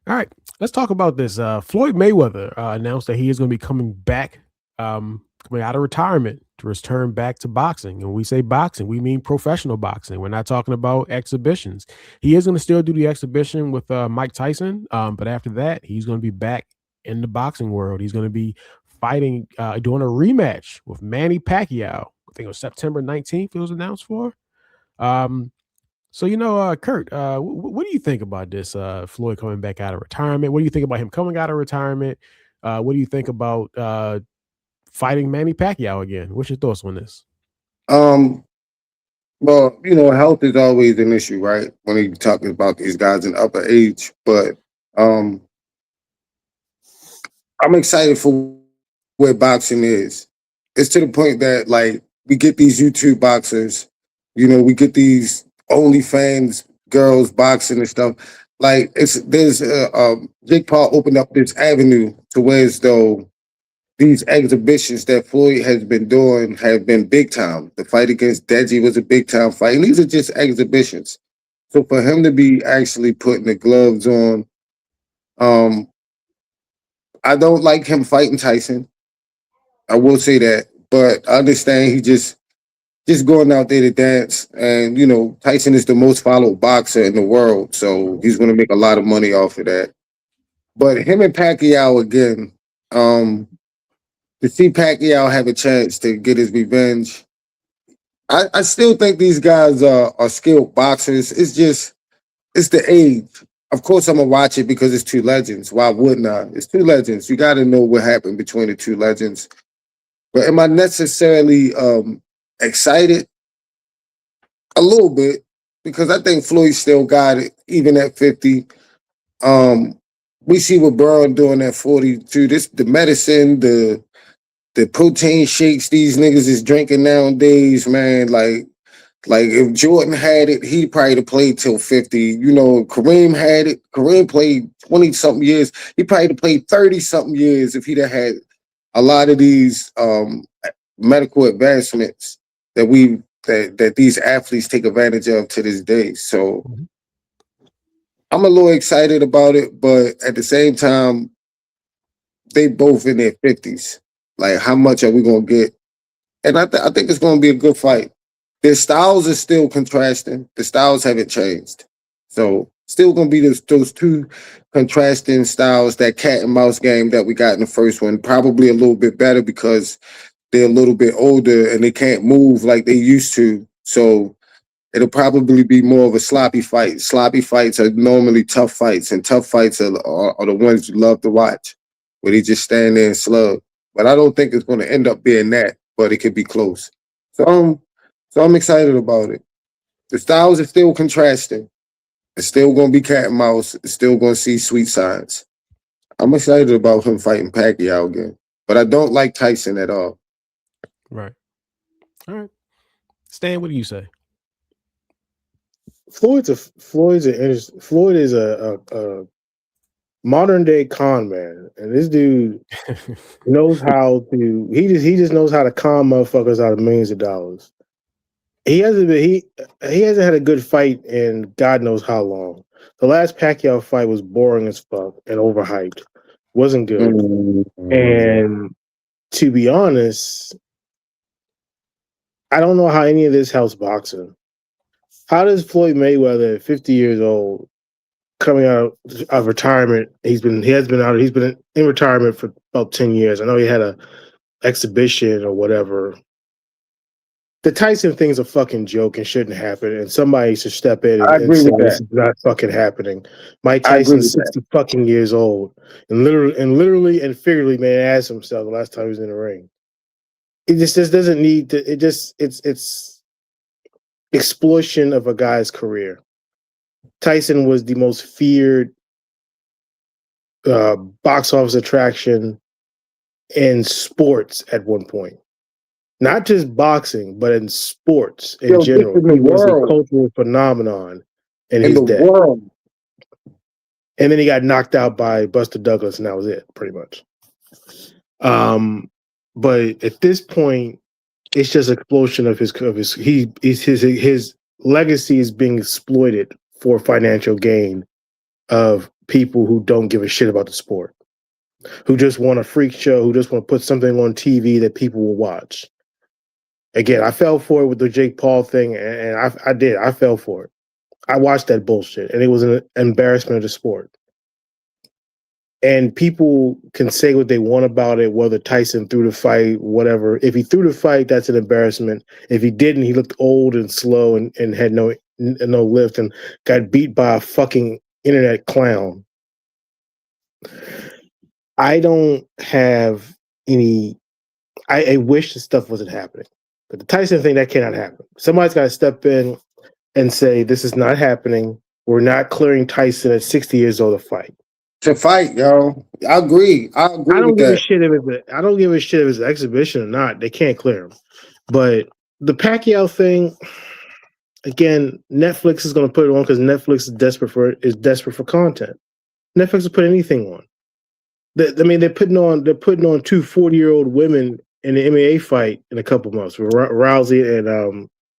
All right, let's talk about this. Floyd Mayweather announced that he is going to be coming back, coming out of retirement to return back to boxing. And we say boxing, we mean professional boxing. We're not talking about exhibitions. He is going to still do the exhibition with Mike Tyson, but after that, he's going to be back in the boxing world. He's going to be fighting, doing a rematch with Manny Pacquiao. I think it was September 19th. It was announced for. Um, Kurt, what do you think about this? Floyd coming back out of retirement. What do you think about him coming out of retirement? What do you think about fighting Manny Pacquiao again? What's your thoughts on this? Um, well, health is always an issue, right? When you talking about these guys in upper age, but um, I'm excited for where boxing is. It's to the point that like we get these YouTube boxers, we get these OnlyFans girls boxing and stuff. Like there's Jake Paul opened up this avenue to where as though these exhibitions that Floyd has been doing have been big time. The fight against Deji was a big time fight, and these are just exhibitions. So for him to be actually putting the gloves on, um, I don't like him fighting Tyson. I will say that, but I understand he just going out there to dance. And Tyson is the most followed boxer in the world, so he's going to make a lot of money off of that. But him and Pacquiao again, um, to see Pacquiao have a chance to get his revenge. I still think these guys are skilled boxers. It's the age. Of course, I'm gonna watch it because it's two legends. Why wouldn't I? It's two legends. You got to know what happened between the two legends. But am I necessarily excited? A little bit, because I think Floyd still got it, even at 50. Um, we see what Braun doing at 42. This the medicine, the protein shakes these niggas is drinking nowadays, man. Like if Jordan had it, he probably have played till 50. Kareem had it. Kareem played 20 something years. He probably have played 30 something years if he'd have had a lot of these medical advancements that these athletes take advantage of to this day. So Mhm. I'm a little excited about it, but at the same time, they both in their 50s. Like, how much are we gonna get? And I think it's gonna be a good fight. Their styles are still contrasting. The styles haven't changed. So still gonna be those two contrasting styles, that cat and mouse game that we got in the first one. Probably a little bit better because they're a little bit older and they can't move like they used to. So it'll probably be more of a sloppy fight. Sloppy fights are normally tough fights, and tough fights are the ones you love to watch, where they just stand there and slug. But I don't think it's going to end up being that, but it could be close. So, so I'm excited about it. The styles are still contrasting. It's still going to be cat and mouse. It's still going to see sweet signs. I'm excited about him fighting Pacquiao again, but I don't like Tyson at all. Right. All right. Stan, what do you say? Floyd is a modern day con man, and this dude knows how to. He just knows how to con motherfuckers out of millions of dollars. He hasn't had a good fight in God knows how long. The last Pacquiao fight was boring as fuck and overhyped. Wasn't good. Mm. And to be honest, I don't know how any of this helps boxing. How does Floyd Mayweather, at 50 years old, coming out of retirement, he's been in retirement for about 10 years. I know he had a exhibition or whatever. The Tyson thing's a fucking joke and shouldn't happen, and somebody should step in I and agree say with this that. is not fucking happening. Mike I agree Tyson's with that. 60 fucking years old and literally and figuratively made an ass of himself the last time he was in the ring. It just doesn't need to. It's exploitation of a guy's career. Tyson was the most feared box office attraction in sports at one point. Not just boxing, but in sports in Yo, just general. in the He was a world, cultural phenomenon in in his the day. world. And then he got knocked out by Buster Douglas, and that was it, pretty much. But at this point, it's just explosion of his legacy is being exploited for financial gain of people who don't give a shit about the sport, who just want a freak show, who just want to put something on TV that people will watch. Again, I fell for it with the Jake Paul thing, and I did. I fell for it. I watched that bullshit, and it was an embarrassment of the sport. And people can say what they want about it, whether Tyson threw the fight, whatever. If he threw the fight, that's an embarrassment. If he didn't, he looked old and slow and had no lift and got beat by a fucking internet clown. I don't have any. I wish this stuff wasn't happening. But the Tyson thing, that cannot happen. Somebody's got to step in and say, this is not happening. We're not clearing Tyson at 60 years old to fight. To fight, yo. I agree. I agree with that. I don't give a shit if it's an exhibition or not. They can't clear him. But the Pacquiao thing, again, Netflix is going to put it on because Netflix is desperate for content. Netflix will put anything on. They're putting on 2 40-year-old women in the MMA fight in a couple months with Rousey and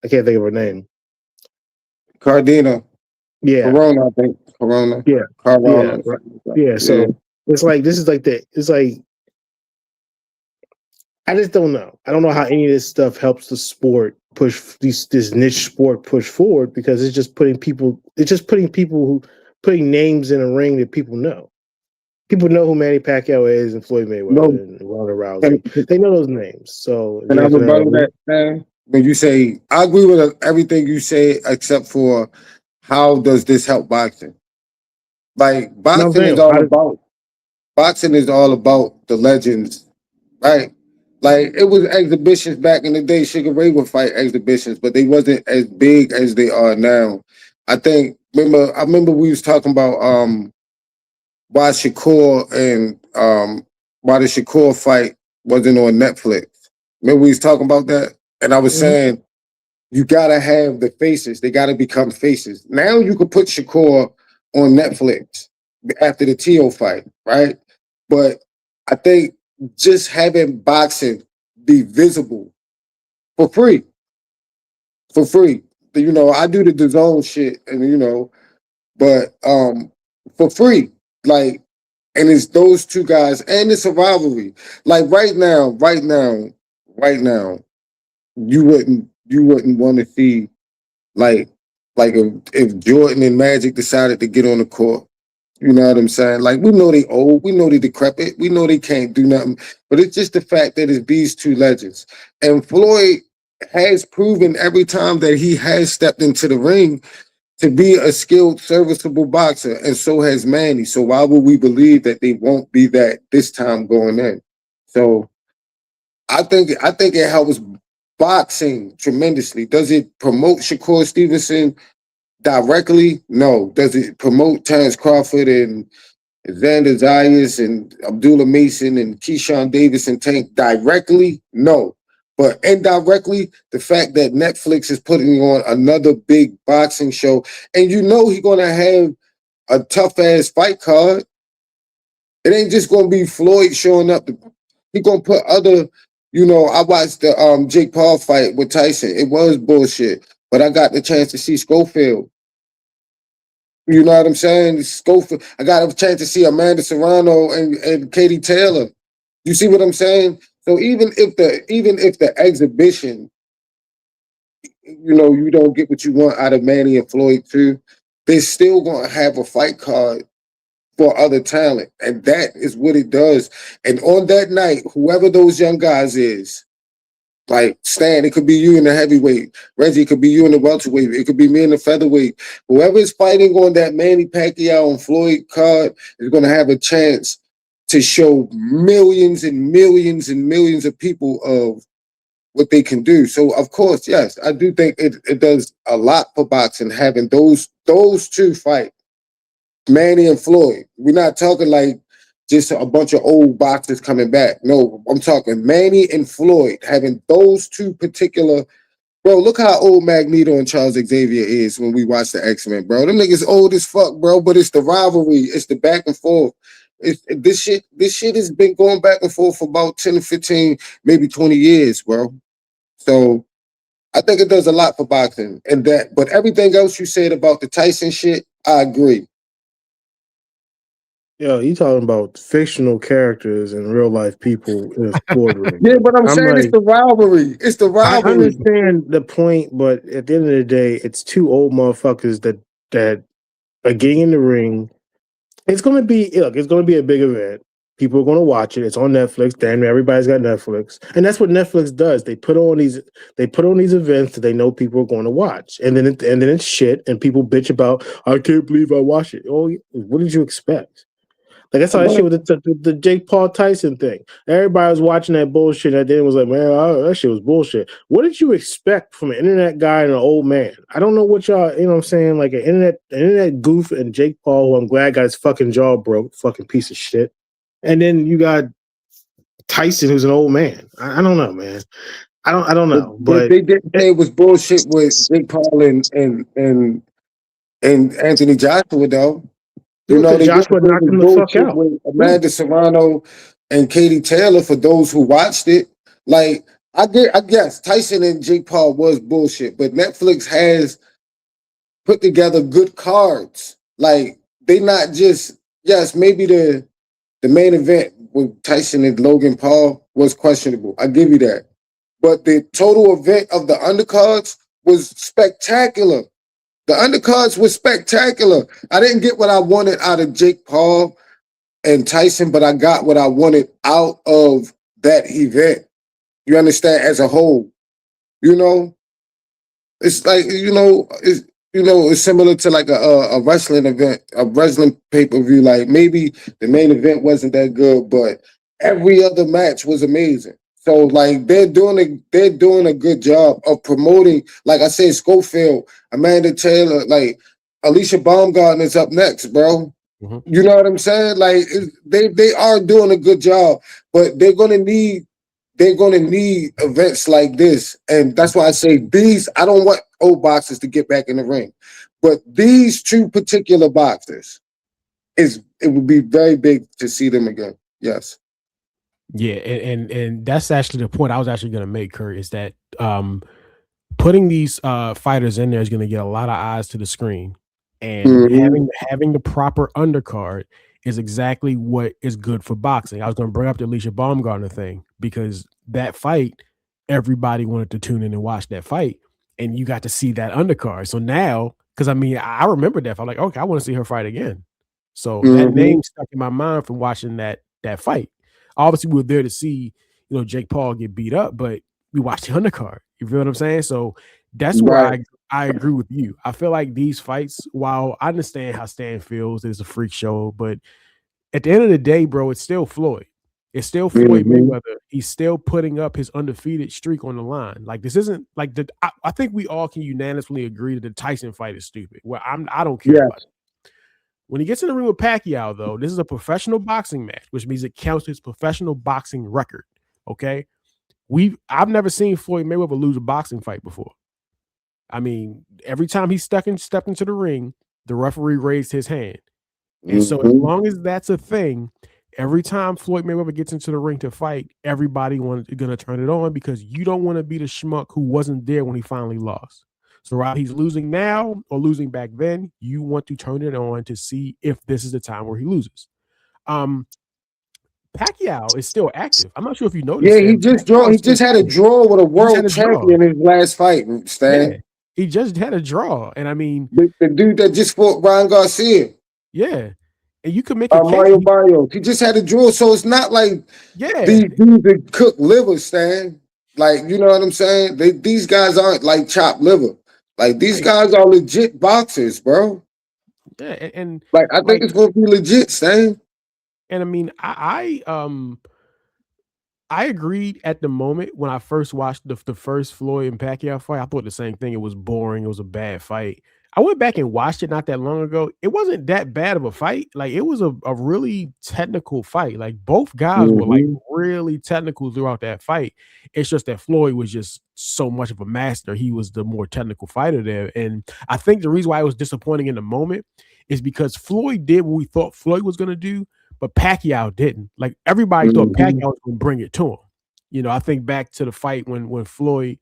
I can't think of her name. Cardina. Yeah. Corona, I think. Corona. Yeah. Corona. Yeah. Yeah. So it's like this is like it's like I just don't know. I don't know how any of this stuff helps the sport push this niche sport push forward because it's just putting names in a ring that people know. People know who Manny Pacquiao is and Floyd Mayweather and Ronda Rousey. They know those names. So and I rebuttal that thing when you say I agree with everything you say except for how does this help boxing? Like boxing is all about the legends, right? Like it was exhibitions back in the day. Sugar Ray would fight exhibitions, but they wasn't as big as they are now. I remember we was talking about why Shakur and why the Shakur fight wasn't on Netflix. Remember we was talking about that? And I was saying you gotta have the faces. They gotta become faces. Now you could put Shakur on Netflix after the Tio fight, right? But I think just having boxing be visible for free. For free. You know, I do the DAZN shit and but for free. Like, and it's those two guys and it's a rivalry. Like right now, you wouldn't want to see like if Jordan and Magic decided to get on the court. You know what I'm saying? Like we know they old, we know they decrepit, we know they can't do nothing. But it's just the fact that it's these two legends. And Floyd has proven every time that he has stepped into the ring to be a skilled, serviceable boxer, and so has Manny. So why would we believe that they won't be that this time going in? So I think it helps boxing tremendously. Does it promote Shakur Stevenson directly? No. Does it promote Terrence Crawford and Xander Zayas and Abdullah Mason and Keyshawn Davis and Tank directly? No. But indirectly, the fact that Netflix is putting on another big boxing show, and you know he's gonna have a tough ass fight card. It ain't just gonna be Floyd showing up. He's gonna put other, I watched the Jake Paul fight with Tyson. It was bullshit. But I got the chance to see Schofield. You know what I'm saying? Schofield. I got a chance to see Amanda Serrano and Katie Taylor. You see what I'm saying? So even if the exhibition, you don't get what you want out of Manny and Floyd too, they're still gonna have a fight card for other talent. And that is what it does. And on that night, whoever those young guys is, like Stan, it could be you in the heavyweight. Reggie, it could be you in the welterweight. It could be me in the featherweight. Whoever is fighting on that Manny Pacquiao and Floyd card is going to have a chance to show millions and millions and millions of people of what they can do. So, of course, yes, I do think it does a lot for boxing having those two fight, Manny and Floyd. We're not talking like just a bunch of old boxers coming back. No, I'm talking Manny and Floyd having those two particular. Bro, look how old Magneto and Charles Xavier is when we watch the X-Men, bro. Them niggas old as fuck, bro, but it's the rivalry. It's the back and forth. This shit has been going back and forth for about 10 to 15, maybe 20 years, bro. So I think it does a lot for boxing. But everything else you said about the Tyson shit, I agree. Yo, you talking about fictional characters and real life people in a boardroom. Yeah, but I'm I'm saying it's like, the rivalry. It's the I rivalry. understand the point, but at the end of the day, it's two old motherfuckers that are getting in the ring. It's gonna be look, it's gonna be a big event. People are gonna watch it. It's on Netflix. Damn, everybody's got Netflix. And that's what Netflix does. They put on these events that they know people are going to watch. And then it's shit and people bitch about, I can't believe I watched it. Oh, what did you expect? Like that's how that shit with the Jake Paul Tyson thing. Everybody was watching that bullshit. And then was like, man, that shit was bullshit. What did you expect from an internet guy and an old man? I don't know what y'all, you know what I'm saying? Like an internet goof and Jake Paul, who I'm glad got his fucking jaw broke, fucking piece of shit. And then you got Tyson, who's an old man. I don't know, man. I don't know, But but they didn't say it was bullshit with Jake Paul and Anthony Joshua though. You know, because they didn't Joshua say it knocked was him the fuck bullshit out. with Yeah. Amanda Serrano and Katie Taylor for those who watched it. Like I guess Tyson and Jake Paul was bullshit, but Netflix has put together good cards. Like they not just yes, maybe the main event with Tyson and Logan Paul was questionable. I give you that. But the total event of the undercards was spectacular. The undercards was spectacular. I didn't get what I wanted out of Jake Paul and Tyson, but I got what I wanted out of that event. You understand? As a whole, you know, it's like it's similar to like a wrestling event, a wrestling pay per view. Like maybe the main event wasn't that good, but every other match was amazing. So like they're doing a good job of promoting. Like I said, Schofield, Amanda Taylor, like Alicia Baumgartner's up next, bro. Mhm. You know what I'm saying? Like they are doing a good job, but they're gonna need events like this, and that's why I say these. I don't want old boxers to get back in the ring, but these two particular boxers it would be very big to see them again. Yes. Yeah, and that's actually the point I was actually going to make, Kurt, is that putting these fighters in there is going to get a lot of eyes to the screen, and Mm-hmm. having the proper undercard is exactly what is good for boxing. I was going to bring up the Alicia Baumgartner thing because that fight, everybody wanted to tune in and watch that fight, and you got to see that undercard. So now, because I mean, I remember that. I'm like, okay, I want to see her fight again. So that Mm-hmm. name stuck in my mind from watching that fight. Obviously, we were there to see, Jake Paul get beat up, but we watched the undercard. You feel what I'm saying? So that's where Right. I agree with you. I feel like these fights, while I understand how Stan feels, it's a freak show, but at the end of the day, bro, it's still Floyd. It's still Floyd Mm-hmm. Mayweather. He's still putting up his undefeated streak on the line. Like this isn't like I think we all can unanimously agree that the Tyson fight is stupid. Well, I don't care about Yes. it. When he gets in the ring with Pacquiao, though, this is a professional boxing match, which means it counts his professional boxing record. Okay. I've never seen Floyd Mayweather lose a boxing fight before. I mean, every time he stepped into the ring, the referee raised his hand. And so as Mm-hmm. long as that's a thing, every time Floyd Mayweather gets into the ring to fight, everybody gonna turn it on because you don't want to be the schmuck who wasn't there when he finally lost. So while he's losing now or losing back then, you want to turn it on to see if this is the time where he loses. Um, Pacquiao is still active. I'm not sure if you noticed, Yeah, he Sam. just draw. Pacquiao is He still just had a fighting. draw with a He just had world a draw. champion in his last fight, Yeah, Stan. he just had a draw, and I mean, The dude that just fought Ryan Garcia, yeah, and you could make a case. Mario Barrios. He just had a draw, so it's not like Yeah, these dudes that cook liver, Stan. Like, you know what I'm saying? These guys aren't like chopped liver. Like these right. guys are legit boxers, bro. Yeah, and Like I think like, it's gonna be legit, Stan. and I mean, I agreed at the moment when I first watched the first Floyd and Pacquiao fight. I thought the same thing. It was boring. It was a bad fight. I went back and watched it not that long ago. It wasn't that bad of a fight. Like it was a really technical fight. Like both guys were like Mm-hmm. really technical throughout that fight. It's just that Floyd was just so much of a master. He was the more technical fighter there. And I think the reason why it was disappointing in the moment is because Floyd did what we thought Floyd was gonna do, but Pacquiao didn't. Like everybody thought Pacquiao Mm-hmm. was going to bring it to him. I think back to the fight when Floyd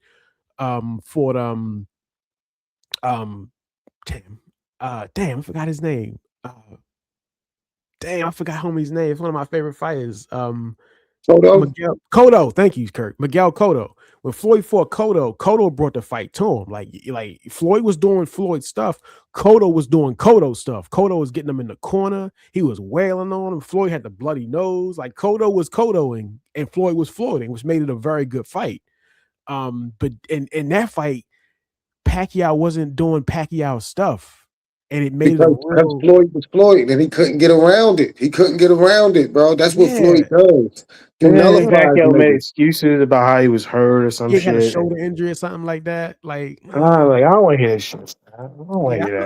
fought um damn I forgot his name. damn, I forgot homie's name. It's one of my favorite fighters. Soto. Miguel Cotto. Thank you, Kirk. Miguel Cotto. When Floyd fought Cotto, Cotto brought the fight to him. Like Floyd was doing Floyd stuff. Cotto was doing Cotto stuff. Cotto was getting him in the corner. He was wailing on him. Floyd had the bloody nose. Like Cotto was Cottoing and Floyd was Floyding, which made it a very good fight. But in that fight, Pacquiao wasn't doing Pacquiao stuff. And it made it a Because real, Floyd was Floyd and he couldn't get around it. He couldn't get around it, bro. That's what yeah. Floyd does. He And then Yeah. nullifies Pacquiao made niggas. excuses about how he was hurt or some He had a shit. shoulder injury or something like that. Like, I'm like, I don't want to hear that shit. I don't want to yeah, hear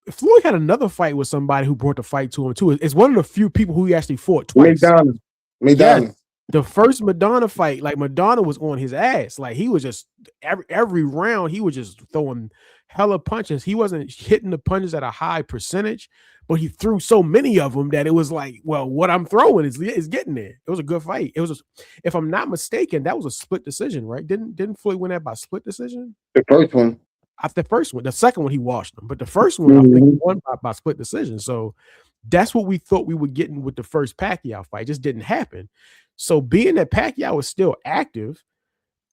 that. Floyd had another fight with somebody who brought the fight to him too. It's one of the few people who he actually fought twice. Madonna. Yes, Madonna. the first Madonna fight, like Madonna was on his ass. Like he was just every round he was just throwing hella punches. He wasn't hitting the punches at a high percentage, but he threw so many of them that it was like, well, what I'm throwing is getting there. It was a good fight. It was, if I'm not mistaken, that was a split decision, right? Didn't Floyd win that by split decision? The first one. After the first one, the second one he washed them, but the first one I think he Mhm. won by split decision. So that's what we thought we were getting with the first Pacquiao fight. It just didn't happen. So being that Pacquiao is still active,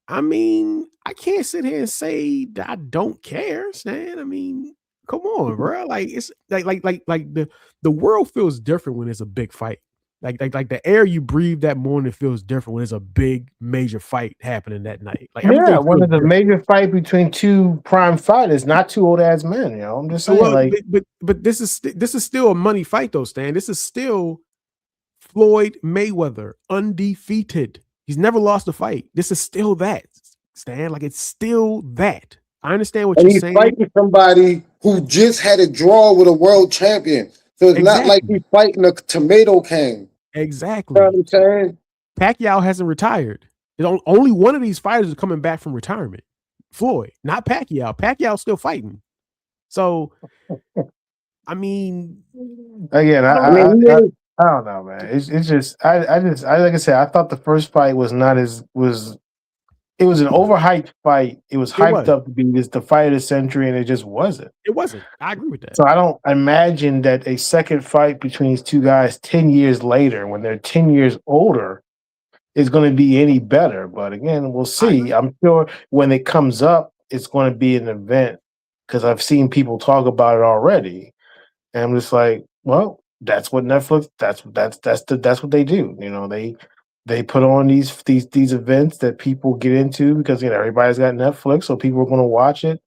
I mean, I can't sit here and say that I don't care, Stan. I mean, come on, bro. Like it's like the world feels different when it's a big fight. Like the air you breathe that morning feels different when it's a big major fight happening that night. Like Yeah, everything one feels of the different. major fight between two prime fighters, not two old ass men. You know, I'm just saying, Well, like, but this is still a money fight though, Stan. This is still Floyd Mayweather undefeated. He's never lost a fight. This is still that, Stan. Like it's still that. I understand what And you're he's saying. fighting somebody who just had a draw with a world champion. So it's not like he's Exactly. fighting a tomato can. You know what Exactly. I'm saying? Pacquiao hasn't retired. Only one of these fighters is coming back from retirement. Floyd, not Pacquiao. Pacquiao's still fighting. So, I mean, again, I I don't know. mean, he is. I don't know, man. It's just, I like I said, I thought the first fight was not as was. It was an overhyped fight. It was It hyped was. up to be this the fight of the century, and it just wasn't. It wasn't. I agree with that. So I don't imagine that a second fight between these two guys 10 years later, when they're 10 years older, is going to be any better. But again, we'll I see. agree. I'm sure when it comes up, it's going to be an event because I've seen people talk about it already. And I'm just like, well, that's what Netflix. That's what they do. You know, they put on these events that people get into because everybody's got Netflix, so people are going to watch it.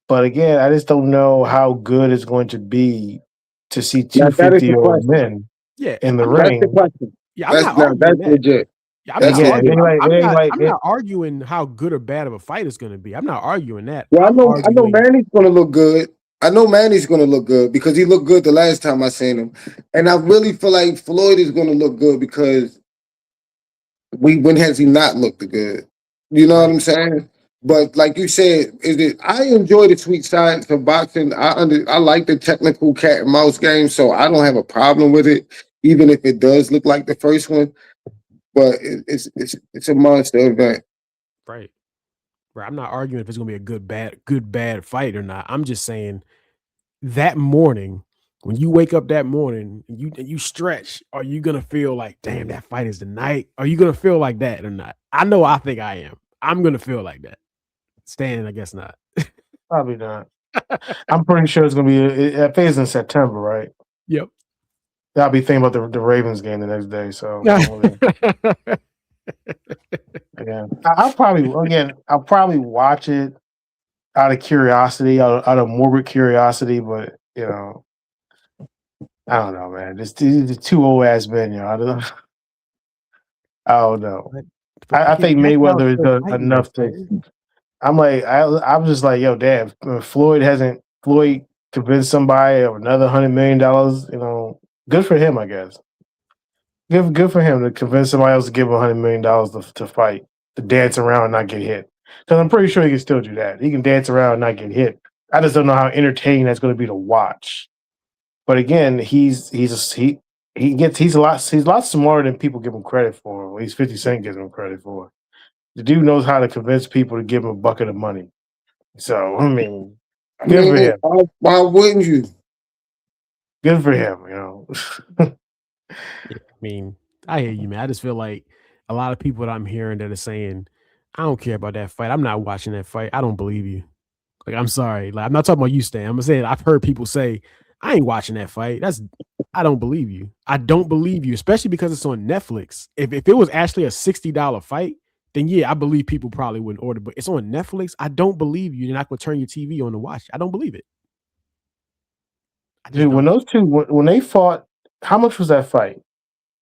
But again, I just don't know how good it's going to be to see Now two that is the 50-year-old question. men Yeah, in the I'm not. That's the ring. question. Yeah, I'm not Now arguing that's that. legit. Yeah, I'm That's not Again, legit. arguing. it ain't like I'm not arguing how good or bad of a fight it's going to be. I'm not arguing that. Well, I'm I know arguing. Manny's gonna look good. I know Manny's gonna look good because he looked good the last time I seen him. And I really feel like Floyd is gonna look good because when has he not looked good? You know what Right. I'm saying? But like you said, is it I enjoy the sweet science of boxing. I like the technical cat and mouse game, so I don't have a problem with it, even if it does look like the first one. But it's a monster event. Right. Right. I'm not arguing if it's going to be a good bad fight or not. I'm just saying that morning, when you wake up that morning and you stretch, are you gonna feel like, damn, that fight is the night? Are you gonna feel like that or not? I know I think I am. I'm gonna feel like that. Stan, I guess not. probably not. I'm pretty sure it's gonna be. It phase in September, right? Yep. I'll be thinking about the Ravens game the next day. So again, I'll probably watch it out of curiosity, out of morbid curiosity. But I don't know, man. These two old ass men. I don't know. but I think Pacquiao is Mayweather is still fighting though, enough to. Stan. I'm like, I was just like, yo, damn. Floyd convinced somebody of another $100 million. Good for him, I guess. Good for him to convince somebody else to give him $100 million to fight, to dance around and not get hit. Because I'm pretty sure he can still do that. He can dance around and not get hit. I just don't know how entertaining that's going to be to watch. But again, he's a lot smarter than people give him credit for. At least 50 Cent gives him credit for. The dude knows how to convince people to give him a bucket of money. So I mean, I good for mean, him. why wouldn't you? Good for him. Yeah, I mean, I hear you, man. I just feel like a lot of people that I'm hearing that are saying, "I don't care about that fight. I'm not watching that fight." I don't believe you. Like, I'm sorry. Like, I'm not talking about you, Stan. I'm saying I've heard people say, "I ain't watching that fight." I don't believe you. I don't believe you, especially because it's on Netflix. If it was actually a $60 fight, then yeah, I believe people probably wouldn't order. But it's on Netflix. I don't believe you. You're not going to turn your TV on to watch. I don't believe it. I just Dude, when don't. those two when they fought, how much was that fight?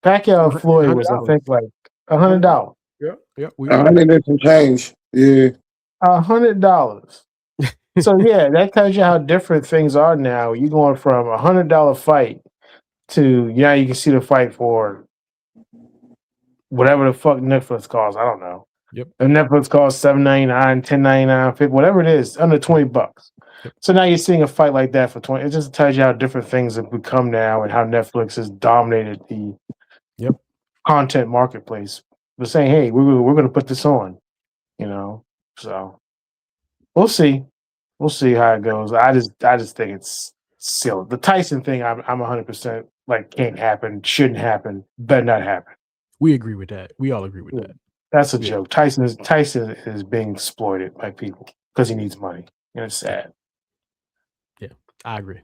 Pacquiao and Floyd hundred was, I dollars. think, like $100. Yeah, yeah. We A agree. hundred and some change. Yeah. $100. So yeah, that tells you how different things are now. You're going from $100 fight to now you can see the fight for whatever the fuck Netflix costs. I don't know. Yep. And Netflix costs $7.99, $10.99, $50, whatever it is, under $20. Yep. So now you're seeing a fight like that for 20. It just tells you how different things have become now and how Netflix has dominated the Yep. content marketplace. We're saying, hey, we're going to put this on, you know. So we'll see. We'll see how it goes. I just think it's silly. The Tyson thing, I'm 100% like can't happen, shouldn't happen, better not happen. We agree with that. We all agree with that. That's a Yeah. joke. Tyson is being exploited by people because he needs money, and it's sad. Yeah, I agree.